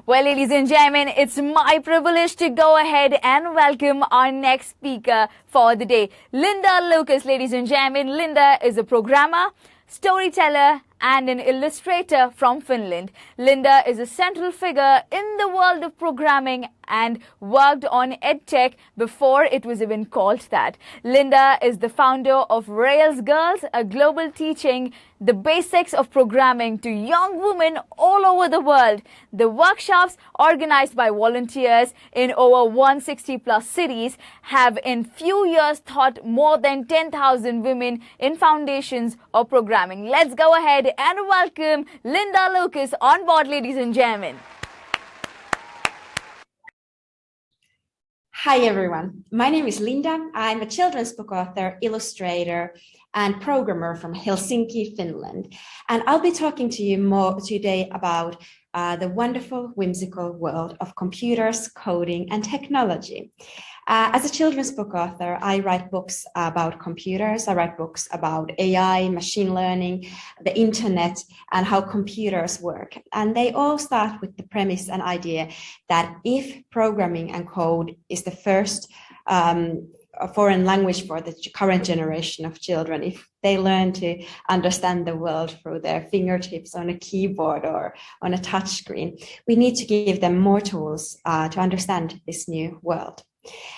Well, ladies and gentlemen, it's my privilege to go ahead and welcome our next speaker for the day, Linda Liukas. Ladies and gentlemen, Linda is a programmer, storyteller, and an illustrator from Finland. Linda is a central figure in the world of programming and worked on EdTech before it was even called that. Linda is the founder of Rails Girls, a global teaching the basics of programming to young women all over the world. The workshops, organized by volunteers in over 160 plus cities, have in few years taught more than 10,000 women in foundations of programming. Let's go ahead and welcome Linda Liukas on board, ladies and gentlemen. Hi everyone, my name is Linda. I'm a children's book author, illustrator, and programmer from Helsinki, Finland. And I'll be talking to you more today about the wonderful, whimsical world of computers, coding, and technology. As a children's book author, I write books about computers. I write books about AI, machine learning, the internet, and how computers work. And they all start with the premise and idea that if programming and code is the first foreign language for the current generation of children, if they learn to understand the world through their fingertips on a keyboard or on a touch screen, we need to give them more tools to understand this new world.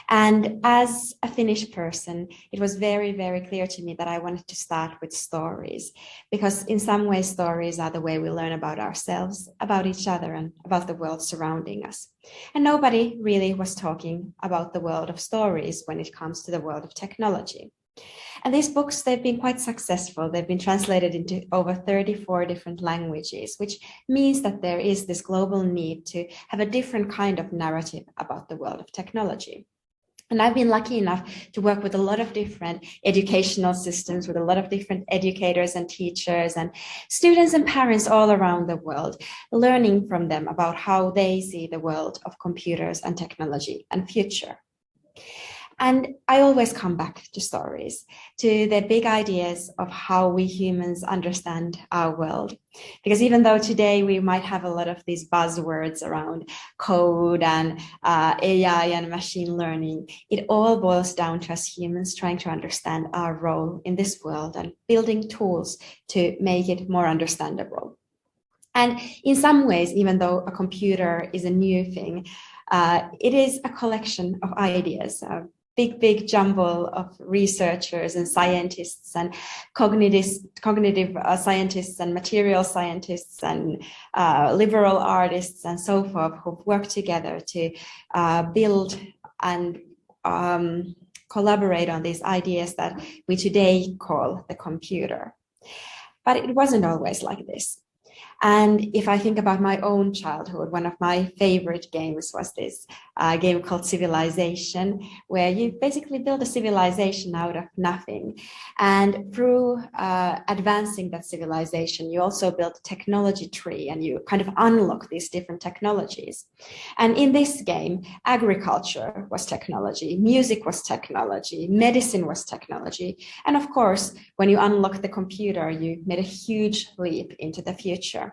And as a Finnish person, it was very, very clear to me that I wanted to start with stories, because in some ways stories are the way we learn about ourselves, about each other, and about the world surrounding us. And nobody really was talking about the world of stories when it comes to the world of technology. And these books, they've been quite successful. They've been translated into over 34 different languages, which means that there is this global need to have a different kind of narrative about the world of technology. And I've been lucky enough to work with a lot of different educational systems, with a lot of different educators and teachers and students and parents all around the world, learning from them about how they see the world of computers and technology and future. And I always come back to stories, to the big ideas of how we humans understand our world. Because even though today we might have a lot of these buzzwords around code and AI and machine learning, it all boils down to us humans trying to understand our role in this world and building tools to make it more understandable. And in some ways, even though a computer is a new thing, it is a collection of ideas, big jumble of researchers and scientists and cognitive scientists and material scientists and liberal artists and so forth who've worked together to build and collaborate on these ideas that we today call the computer. But it wasn't always like this. And if I think about my own childhood, one of my favorite games was this game called Civilization, where you basically build a civilization out of nothing. And through advancing that civilization, you also build a technology tree and you kind of unlock these different technologies. And in this game, agriculture was technology, music was technology, medicine was technology. And of course, when you unlock the computer, you made a huge leap into the future.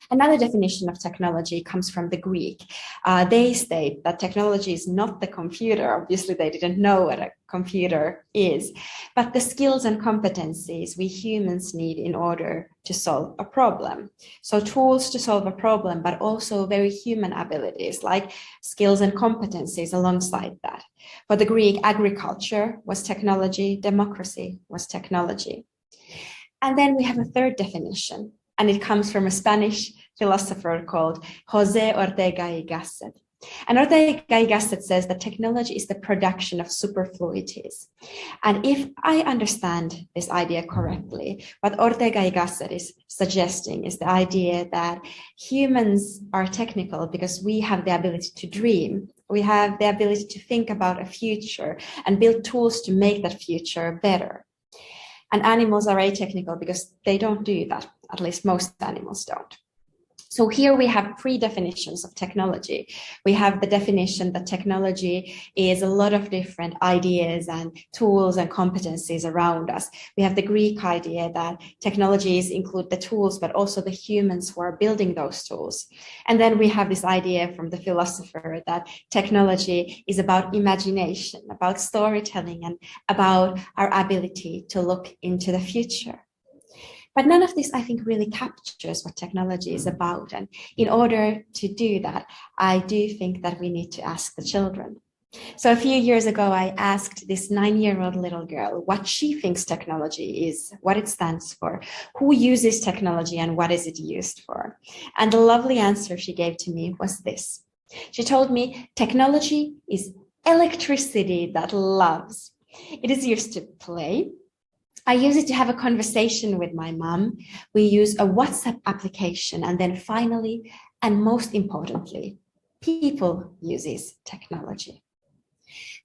Another definition of technology comes from the Greek. They state that technology is not the computer. Obviously, they didn't know what a computer is, but the skills and competencies we humans need in order to solve a problem. So tools to solve a problem, but also very human abilities like skills and competencies alongside that. For the Greek, agriculture was technology, democracy was technology. And then we have a third definition, and it comes from a Spanish philosopher called José Ortega y Gasset. And Ortega y Gasset says that technology is the production of superfluities. And if I understand this idea correctly, what Ortega y Gasset is suggesting is the idea that humans are technical because we have the ability to dream. We have the ability to think about a future and build tools to make that future better. And animals are atechnical because they don't do that. At least most animals don't. So here we have three definitions of technology. We have the definition that technology is a lot of different ideas and tools and competencies around us. We have the Greek idea that technologies include the tools, but also the humans who are building those tools. And then we have this idea from the philosopher that technology is about imagination, about storytelling, and about our ability to look into the future. But none of this, I think, really captures what technology is about. And in order to do that, I do think that we need to ask the children. So a few years ago, I asked this 9-year-old little girl what she thinks technology is, what it stands for, who uses technology, and what is it used for. And the lovely answer she gave to me was this. She told me technology is electricity that loves. It is used to play. I use it to have a conversation with my mom. We use a WhatsApp application. And then finally, and most importantly, people uses technology.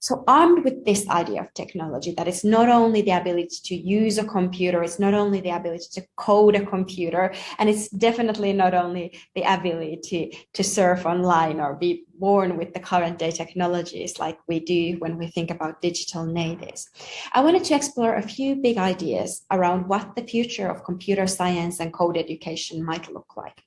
So armed with this idea of technology, that it's not only the ability to use a computer, it's not only the ability to code a computer, and it's definitely not only the ability to surf online or be born with the current day technologies like we do when we think about digital natives. I wanted to explore a few big ideas around what the future of computer science and code education might look like.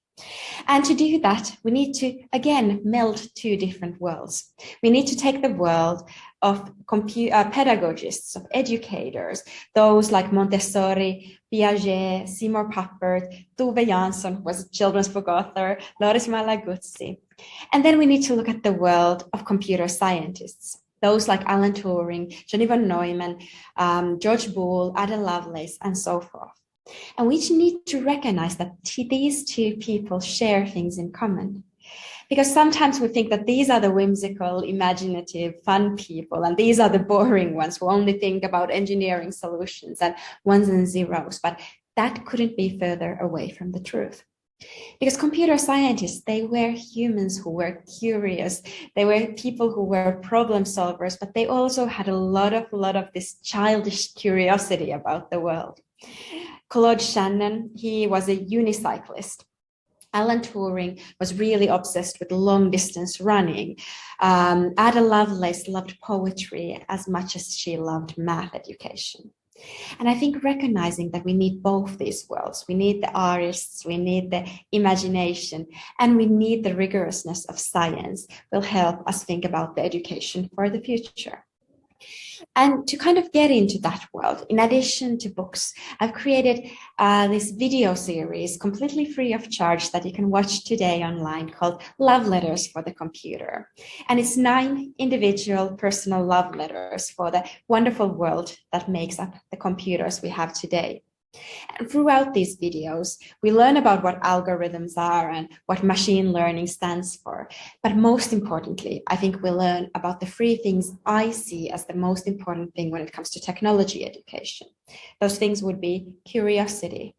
And to do that, we need to, again, meld two different worlds. We need to take the world of pedagogists, of educators, those like Montessori, Piaget, Seymour Papert, Tove Jansson, who was a children's book author, Loris Malaguzzi. And then we need to look at the world of computer scientists, those like Alan Turing, John von Neumann, George Boole, Ada Lovelace, and so forth. And we need to recognize that these two people share things in common. Because sometimes we think that these are the whimsical, imaginative, fun people, and these are the boring ones who only think about engineering solutions and ones and zeros. But that couldn't be further away from the truth. Because computer scientists, they were humans who were curious. They were people who were problem solvers, but they also had a lot of this childish curiosity about the world. Claude Shannon, he was a unicyclist. Alan Turing was really obsessed with long distance running. Ada Lovelace loved poetry as much as she loved math education. And I think recognizing that we need both these worlds, we need the artists, we need the imagination, and we need the rigorousness of science will help us think about the education for the future. And to kind of get into that world, in addition to books, I've created this video series completely free of charge that you can watch today online called Love Letters for the Computer. And it's 9 individual personal love letters for the wonderful world that makes up the computers we have today. And throughout these videos, we learn about what algorithms are and what machine learning stands for. But most importantly, I think we learn about the 3 things I see as the most important thing when it comes to technology education. Those things would be curiosity,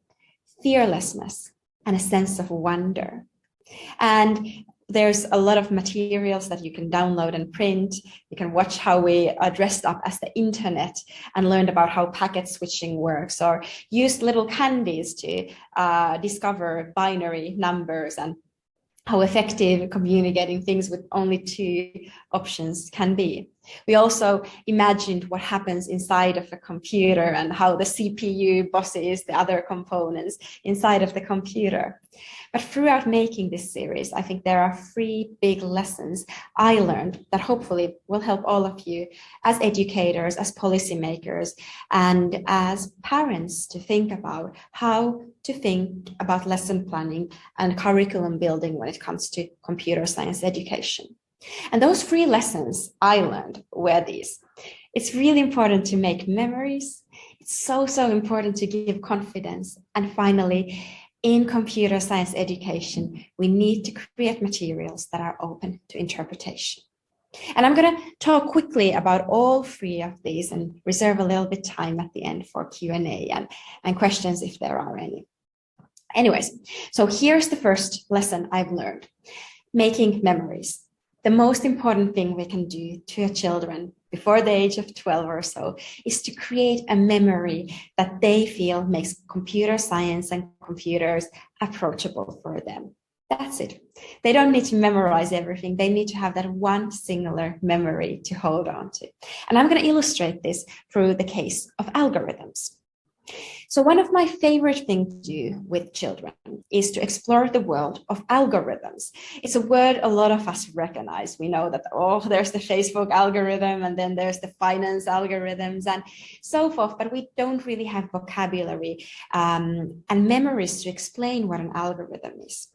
fearlessness, and a sense of wonder. And there's a lot of materials that you can download and print. You can watch how we are dressed up as the internet and learned about how packet switching works, or use little candies to discover binary numbers and how effective communicating things with only 2 options can be. We also imagined what happens inside of a computer and how the CPU bosses the other components inside of the computer. But throughout making this series, I think there are 3 big lessons I learned that hopefully will help all of you as educators, as policymakers, and as parents to think about how to think about lesson planning and curriculum building when it comes to computer science education. And those 3 lessons I learned were these. It's really important to make memories. It's so important to give confidence. And finally, in computer science education, we need to create materials that are open to interpretation. And I'm going to talk quickly about all 3 of these and reserve a little bit time at the end for Q&A and questions if there are any. Anyways, so here's the first lesson I've learned. Making memories. The most important thing we can do to our children before the age of 12 or so is to create a memory that they feel makes computer science and computers approachable for them. That's it. They don't need to memorize everything. They need to have that one singular memory to hold on to. And I'm going to illustrate this through the case of algorithms. So one of my favorite things to do with children is to explore the world of algorithms. It's a word a lot of us recognize. We know that, oh, there's the Facebook algorithm, and then there's the finance algorithms and so forth, but we don't really have vocabulary and memories to explain what an algorithm is.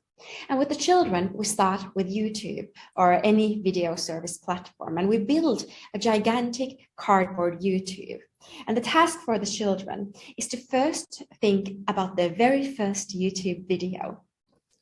And with the children, we start with YouTube or any video service platform, and we build a gigantic cardboard YouTube. And the task for the children is to first think about their very first YouTube video.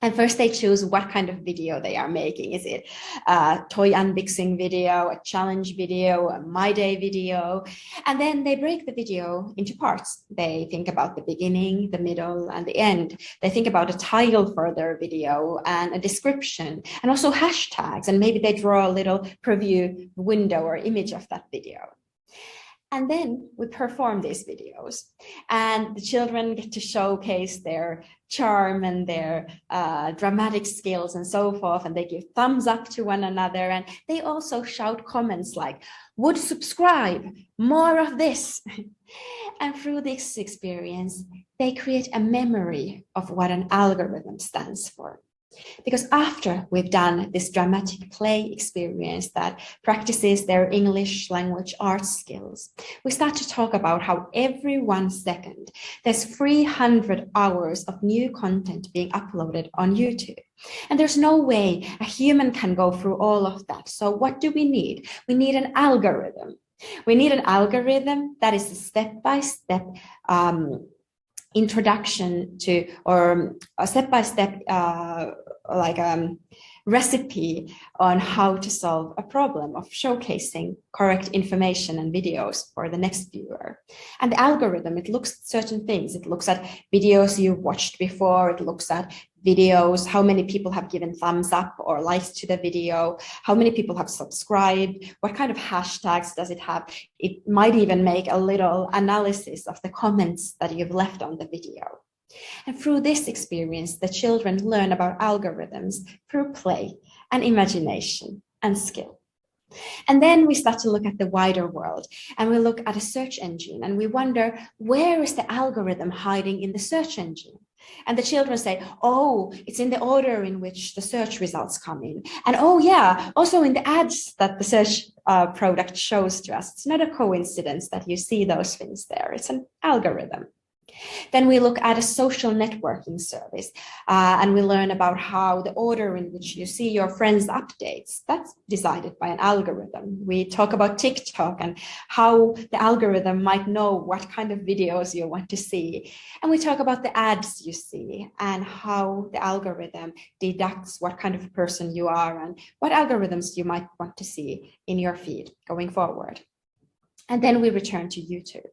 And first they choose what kind of video they are making. Is it a toy unboxing video, a challenge video, a My Day video? And then they break the video into parts. They think about the beginning, the middle, and the end. They think about a title for their video and a description, and also hashtags. And maybe they draw a little preview window or image of that video. And then we perform these videos, and the children get to showcase their charm and their dramatic skills and so forth. And they give thumbs up to one another. And they also shout comments like, would subscribe, more of this. And through this experience, they create a memory of what an algorithm stands for. Because after we've done this dramatic play experience that practices their English language arts skills, we start to talk about how every 1 second there's 300 hours of new content being uploaded on YouTube. And there's no way a human can go through all of that. So what do we need? We need an algorithm. We need an algorithm that is a step-by-step introduction to, or a step-by-step recipe on how to solve a problem of showcasing correct information and videos for the next viewer. And the algorithm, it looks at certain things. It looks at videos you've watched before. It looks at videos, how many people have given thumbs up or likes to the video, how many people have subscribed, what kind of hashtags does it have. It might even make a little analysis of the comments that you've left on the video. And through this experience, the children learn about algorithms through play and imagination and skill. And then we start to look at the wider world, and we look at a search engine, and we wonder, where is the algorithm hiding in the search engine? And the children say, oh, it's in the order in which the search results come in. And oh yeah, also in the ads that the search product shows to us. It's not a coincidence that you see those things there. It's an algorithm. Then we look at a social networking service, and we learn about how the order in which you see your friends' updates, that's decided by an algorithm. We talk about TikTok and how the algorithm might know what kind of videos you want to see. And we talk about the ads you see and how the algorithm deducts what kind of person you are and what algorithms you might want to see in your feed going forward. And then we return to YouTube.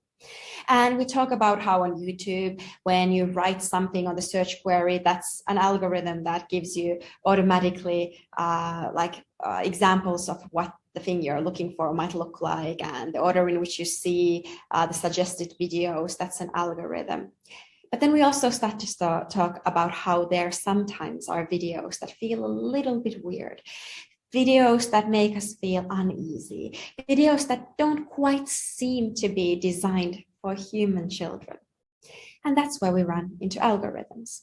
And we talk about how on YouTube, when you write something on the search query, that's an algorithm that gives you automatically examples of what the thing you're looking for might look like, and the order in which you see the suggested videos, that's an algorithm. But then we also start to talk about how there sometimes are videos that feel a little bit weird. Videos that make us feel uneasy, videos that don't quite seem to be designed for human children. And that's where we run into algorithms.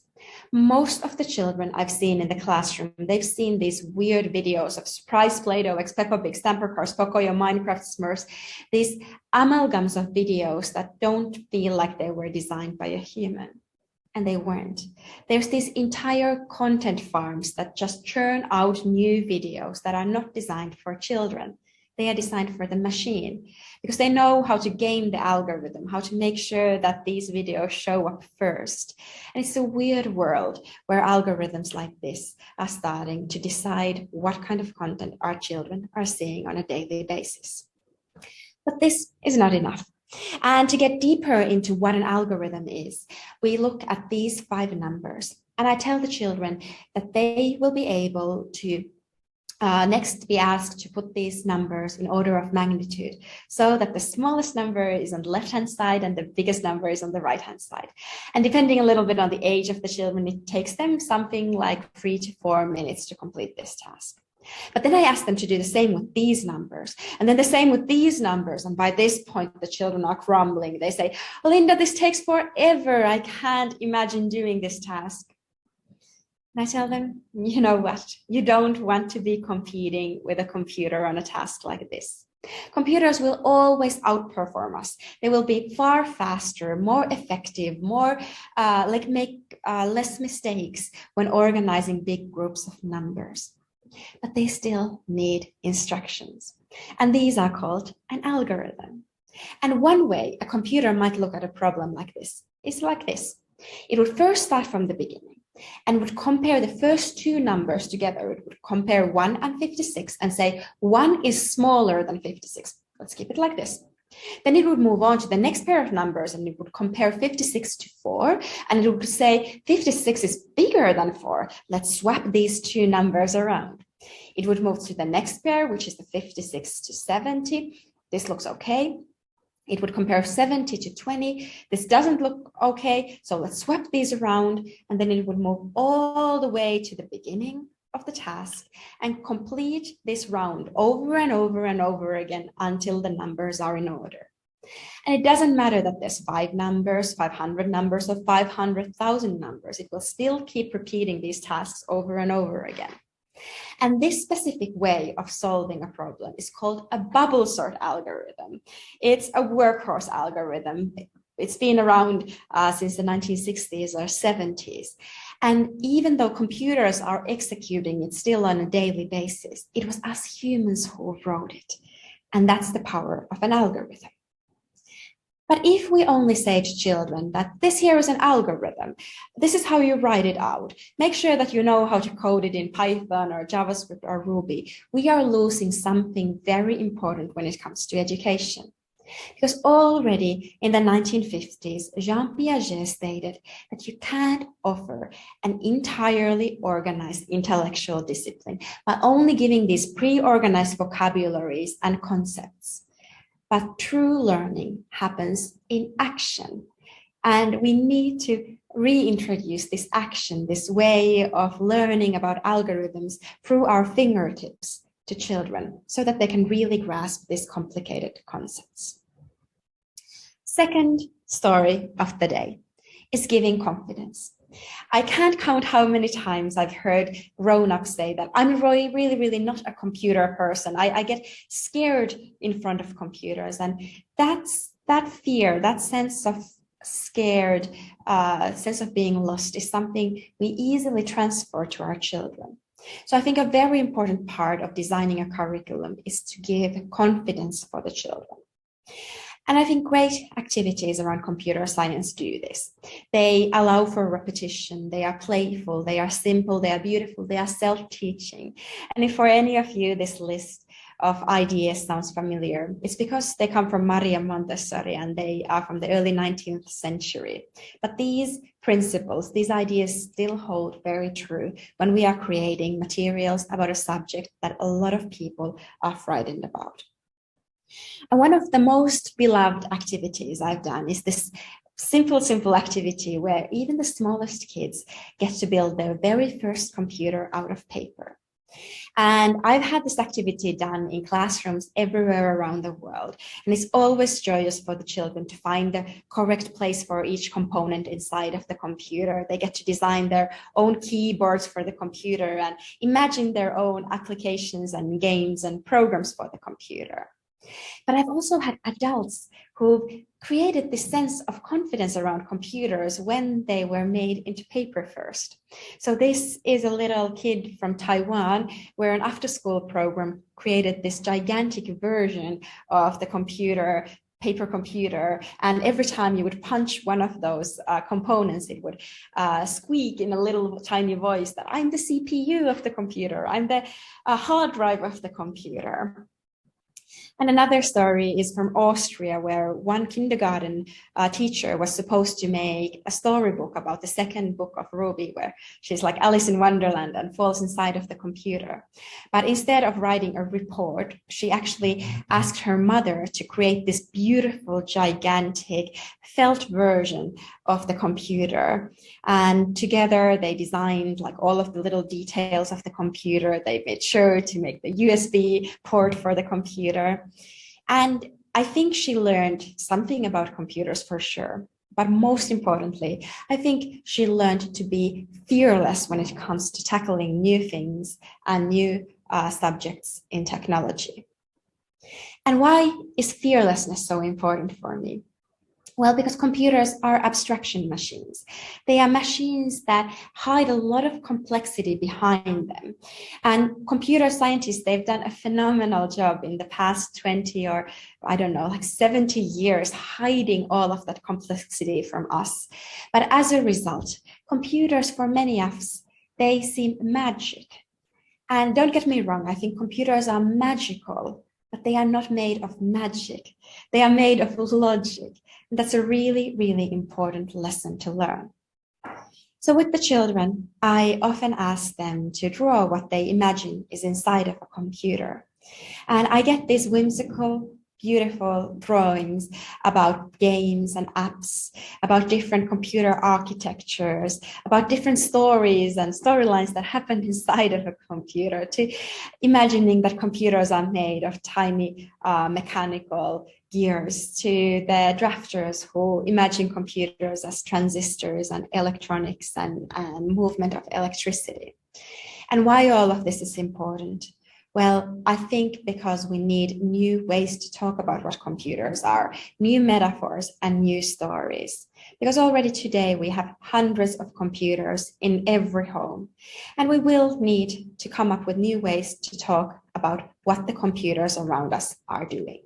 Most of the children I've seen in the classroom, they've seen these weird videos of Surprise Play-Doh, X Peppa Pig, Stamper Cars, Pocoyo, Minecraft, Smurfs, these amalgams of videos that don't feel like they were designed by a human. And they weren't. There's these entire content farms that just churn out new videos that are not designed for children. They are designed for the machine because they know how to game the algorithm, how to make sure that these videos show up first. And it's a weird world where algorithms like this are starting to decide what kind of content our children are seeing on a daily basis. But this is not enough. And to get deeper into what an algorithm is, we look at these 5 numbers. And I tell the children that they will be able to Next, be asked to put these numbers in order of magnitude so that the smallest number is on the left-hand side and the biggest number is on the right-hand side. And depending a little bit on the age of the children, it takes them something like 3 to 4 minutes to complete this task. But then I asked them to do the same with these numbers, and then the same with these numbers. And by this point, the children are crumbling. They say, Linda, this takes forever. I can't imagine doing this task. And I tell them, you know what? You don't want to be competing with a computer on a task like this. Computers will always outperform us. They will be far faster, more effective, make less mistakes when organizing big groups of numbers. But they still need instructions. And these are called an algorithm. And one way a computer might look at a problem like this is like this. It would first start from the beginning and would compare the first two numbers together. It would compare 1 and 56 and say 1 is smaller than 56. Let's keep it like this. Then it would move on to the next pair of numbers and it would compare 56 to 4 and it would say 56 is bigger than 4. Let's swap these two numbers around. It would move to the next pair, which is the 56 to 70. This looks okay. It would compare 70 to 20. This doesn't look okay, so let's swap these around, and then it would move all the way to the beginning of the task and complete this round over and over and over again until the numbers are in order. And it doesn't matter that there's 5 numbers, 500 numbers, or 500,000 numbers. It will still keep repeating these tasks over and over again. And this specific way of solving a problem is called a bubble sort algorithm. It's a workhorse algorithm. It's been around since the 1960s or 70s. And even though computers are executing it still on a daily basis, it was us humans who wrote it. And that's the power of an algorithm. But if we only say to children that this here is an algorithm, this is how you write it out, make sure that you know how to code it in Python or JavaScript or Ruby, we are losing something very important when it comes to education. Because already in the 1950s, Jean Piaget stated that you can't offer an entirely organized intellectual discipline by only giving these pre-organized vocabularies and concepts. But true learning happens in action. And we need to reintroduce this action, this way of learning about algorithms through our fingertips to children so that they can really grasp these complicated concepts. Second story of the day is giving confidence. I can't count how many times I've heard grown-ups say that I'm really not a computer person. I get scared in front of computers. And that fear, that sense of scared, sense of being lost is something we easily transfer to our children. So I think a very important part of designing a curriculum is to give confidence for the children. And I think great activities around computer science do this. They allow for repetition, they are playful, they are simple, they are beautiful, they are self-teaching. And if for any of you this list of ideas sounds familiar, it's because they come from Maria Montessori and they are from the early 19th century. But these principles, these ideas still hold very true when we are creating materials about a subject that a lot of people are frightened about. And one of the most beloved activities I've done is this simple activity where even the smallest kids get to build their very first computer out of paper. And I've had this activity done in classrooms everywhere around the world. And it's always joyous for the children to find the correct place for each component inside of the computer. They get to design their own keyboards for the computer and imagine their own applications and games and programs for the computer. But I've also had adults who created this sense of confidence around computers when they were made into paper first. So this is a little kid from Taiwan where an after-school program created this gigantic version of the computer, paper computer, and every time you would punch one of those components, it would squeak in a little tiny voice that I'm the CPU of the computer, I'm the hard drive of the computer. And another story is from Austria, where one kindergarten teacher was supposed to make a storybook about the second book of Ruby, where she's like Alice in Wonderland and falls inside of the computer. But instead of writing a report, she actually asked her mother to create this beautiful, gigantic felt version of the computer. And together they designed like all of the little details of the computer. They made sure to make the USB port for the computer. And I think she learned something about computers for sure. But most importantly, I think she learned to be fearless when it comes to tackling new things and new subjects in technology. And why is fearlessness so important for me? Well, because computers are abstraction machines. They are machines that hide a lot of complexity behind them. And computer scientists, they've done a phenomenal job in the past 20 or, I don't know, like 70 years hiding all of that complexity from us. But as a result, computers for many of us, they seem magic. And don't get me wrong, I think computers are magical, but they are not made of magic. They are made of logic. And that's a really, really important lesson to learn. So with the children, I often ask them to draw what they imagine is inside of a computer. And I get these whimsical, beautiful drawings about games and apps, about different computer architectures, about different stories and storylines that happen inside of a computer, to imagining that computers are made of tiny mechanical gears, to the drafters who imagine computers as transistors and electronics and movement of electricity. And why all of this is important? Well, I think because we need new ways to talk about what computers are, new metaphors and new stories. Because already today we have hundreds of computers in every home, and we will need to come up with new ways to talk about what the computers around us are doing.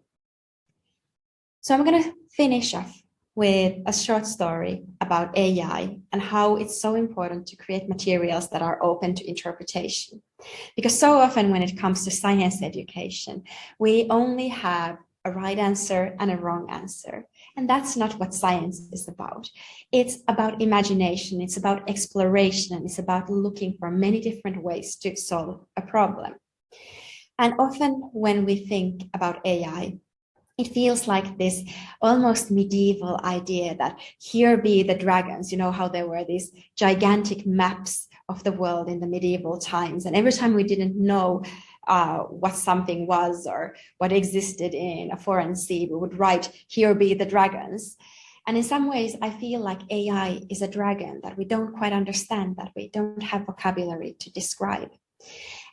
So I'm going to finish off with a short story about AI and how it's so important to create materials that are open to interpretation. Because so often when it comes to science education, we only have a right answer and a wrong answer. And that's not what science is about. It's about imagination, it's about exploration, and it's about looking for many different ways to solve a problem. And often when we think about AI, it feels like this almost medieval idea that here be the dragons, you know, how there were these gigantic maps of the world in the medieval times. And every time we didn't know what something was or what existed in a foreign sea, we would write, here be the dragons. And in some ways, I feel like AI is a dragon that we don't quite understand, that we don't have vocabulary to describe.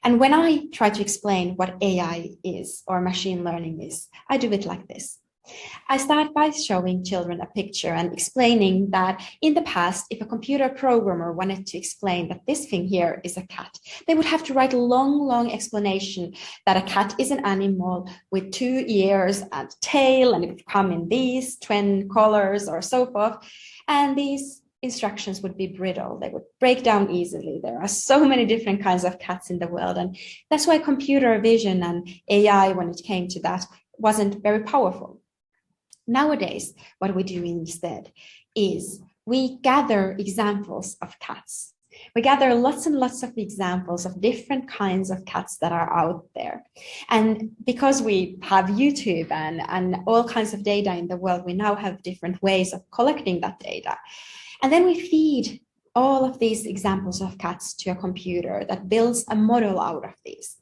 And when I try to explain what AI is or machine learning is, I do it like this. I start by showing children a picture and explaining that in the past, if a computer programmer wanted to explain that this thing here is a cat, they would have to write a long explanation that a cat is an animal with 2 ears and tail, and it would come in these twin colors or so forth. And these instructions would be brittle. They would break down easily. There are so many different kinds of cats in the world. And that's why computer vision and AI, when it came to that, wasn't very powerful. Nowadays, what we do instead is we gather examples of cats. We gather lots and lots of examples of different kinds of cats that are out there. And because we have YouTube and all kinds of data in the world, we now have different ways of collecting that data. And then we feed all of these examples of cats to a computer that builds a model out of these.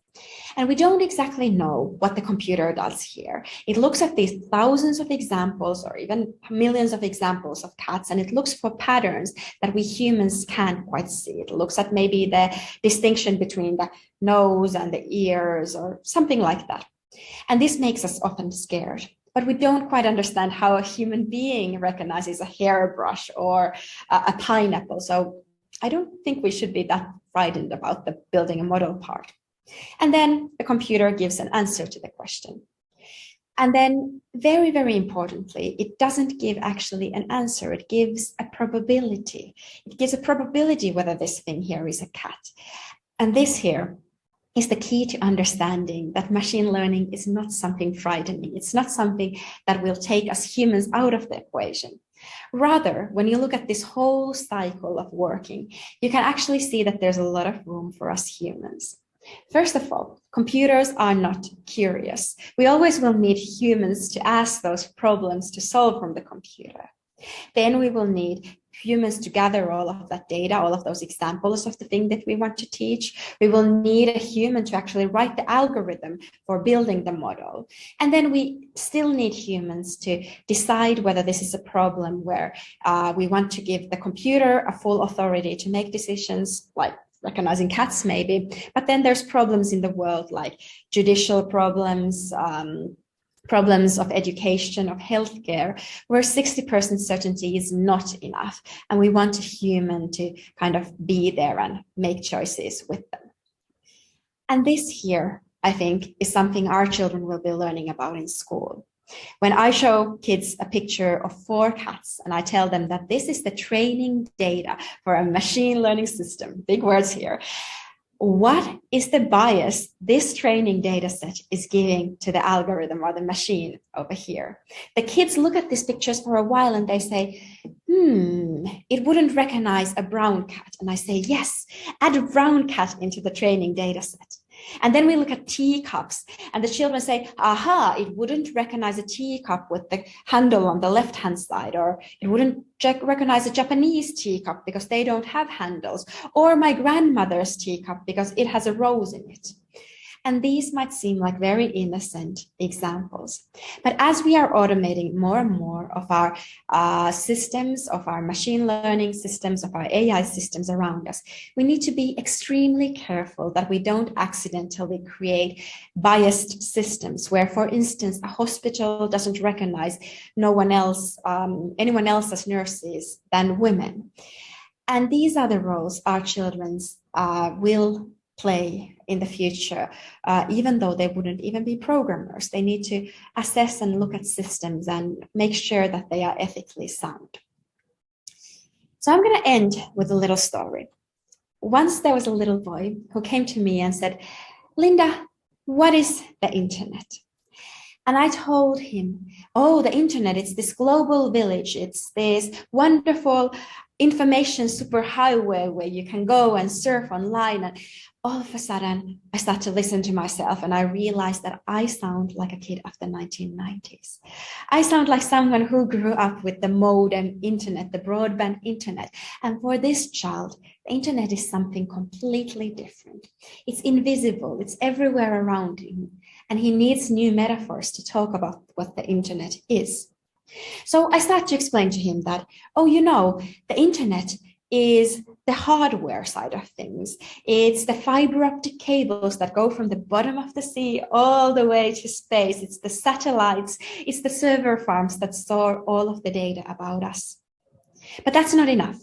And we don't exactly know what the computer does here. It looks at these thousands of examples or even millions of examples of cats, and it looks for patterns that we humans can't quite see. It looks at maybe the distinction between the nose and the ears or something like that. And this makes us often scared. But we don't quite understand how a human being recognizes a hairbrush or a pineapple. So I don't think we should be that frightened about the building a model part. And then the computer gives an answer to the question. And then very, very importantly, it doesn't give actually an answer. It gives a probability. It gives a probability whether this thing here is a cat. And this here is the key to understanding that machine learning is not something frightening. It's not something that will take us humans out of the equation. Rather, when you look at this whole cycle of working, you can actually see that there's a lot of room for us humans. First of all, computers are not curious. We always will need humans to ask those problems to solve from the computer. Then we will need humans to gather all of that data, all of those examples of the thing that we want to teach. We will need a human to actually write the algorithm for building the model. And then we still need humans to decide whether this is a problem where we want to give the computer a full authority to make decisions, like recognizing cats maybe. But then there's problems in the world like judicial problems, problems of education, of healthcare, where 60% certainty is not enough. And we want a human to kind of be there and make choices with them. And this here, I think, is something our children will be learning about in school. When I show kids a picture of 4 cats and I tell them that this is the training data for a machine learning system, big words here, what is the bias this training data set is giving to the algorithm or the machine over here? The kids look at these pictures for a while and they say, it wouldn't recognize a brown cat. And I say, yes, add a brown cat into the training data set. And then we look at teacups and the children say, aha, it wouldn't recognize a teacup with the handle on the left-hand side, or it wouldn't recognize a Japanese teacup because they don't have handles, or my grandmother's teacup because it has a rose in it. And these might seem like very innocent examples. But as we are automating more and more of our systems, of our machine learning systems, of our AI systems around us, we need to be extremely careful that we don't accidentally create biased systems where, for instance, a hospital doesn't recognize anyone else as nurses than women. And these are the roles our children will play in the future, even though they wouldn't even be programmers. They need to assess and look at systems and make sure that they are ethically sound. So I'm going to end with a little story. Once there was a little boy who came to me and said, Linda, what is the internet? And I told him, oh, the internet, it's this global village. It's this wonderful information superhighway where you can go and surf online. And all of a sudden, I started to listen to myself and I realized that I sound like a kid of the 1990s. I sound like someone who grew up with the modem internet, the broadband internet. And for this child, the internet is something completely different. It's invisible. It's everywhere around him. And he needs new metaphors to talk about what the internet is. So I started to explain to him that, the internet is the hardware side of things. It's the fiber optic cables that go from the bottom of the sea all the way to space. It's the satellites, it's the server farms that store all of the data about us. But that's not enough.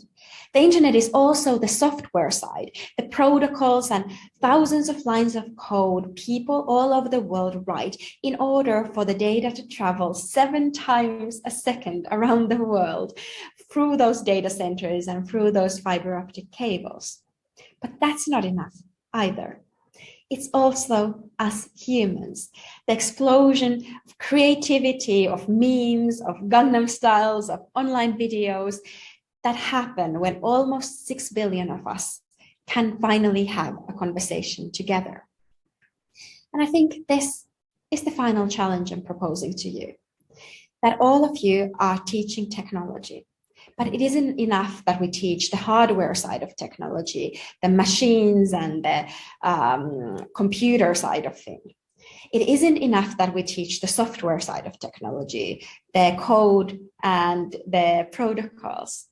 The internet is also the software side, the protocols and thousands of lines of code people all over the world write in order for the data to travel 7 times a second around the world through those data centers and through those fiber optic cables. But that's not enough either. It's also us humans, the explosion of creativity, of memes, of Gangnam styles, of online videos that happen when almost 6 billion of us can finally have a conversation together. And I think this is the final challenge I'm proposing to you, that all of you are teaching technology, but it isn't enough that we teach the hardware side of technology, the machines and the computer side of things. It isn't enough that we teach the software side of technology, the code and the protocols.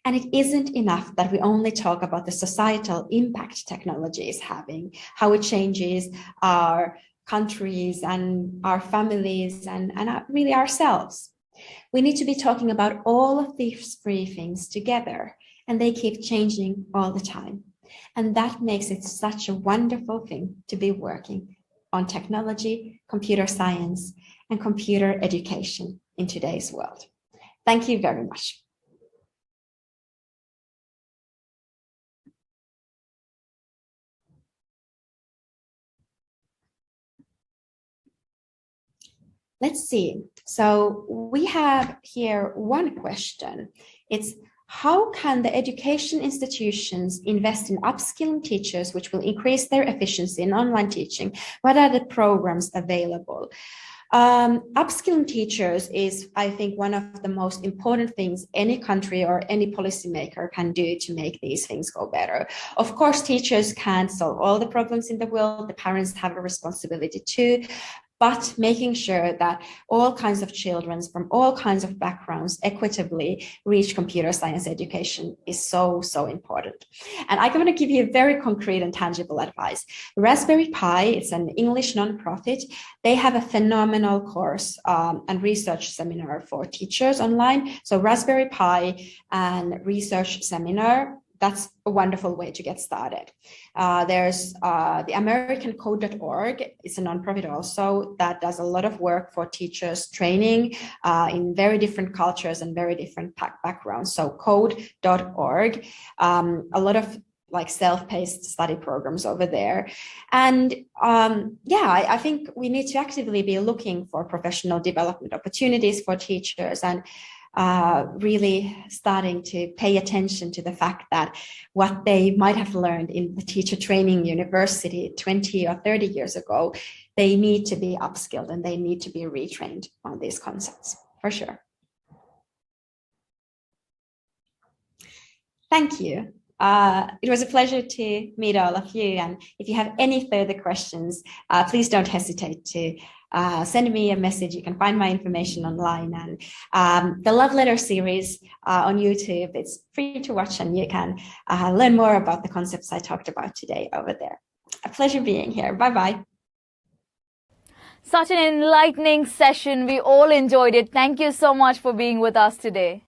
And it isn't enough that we only talk about the societal impact technology is having, how it changes our countries and our families and really ourselves. We need to be talking about all of these 3 things together, and they keep changing all the time. And that makes it such a wonderful thing to be working on technology, computer science, and computer education in today's world. Thank you very much. Let's see. So we have here one question. It's how can the education institutions invest in upskilling teachers, which will increase their efficiency in online teaching? What are the programs available? Upskilling teachers is, I think, one of the most important things any country or any policymaker can do to make these things go better. Of course, teachers can't solve all the problems in the world. The parents have a responsibility too. But making sure that all kinds of children from all kinds of backgrounds equitably reach computer science education is so, so important. And I'm going to give you very concrete and tangible advice. Raspberry Pi, it's an English nonprofit. They have a phenomenal course and research seminar for teachers online. So Raspberry Pi and research seminar, that's a wonderful way to get started. There's the AmericanCode.org. It's a nonprofit also that does a lot of work for teachers training in very different cultures and very different backgrounds. So code.org, a lot of like self-paced study programs over there. And I think we need to actively be looking for professional development opportunities for teachers and really starting to pay attention to the fact that what they might have learned in the teacher training university 20 or 30 years ago, they need to be upskilled and they need to be retrained on these concepts, for sure. Thank you. It was a pleasure to meet all of you. And if you have any further questions, please don't hesitate to send me a message. You can find my information online, and the Love Letter series on YouTube, it's free to watch, and you can learn more about the concepts I talked about today over there. A pleasure being here. Bye-bye. Such an enlightening session. We all enjoyed it. Thank you so much for being with us today.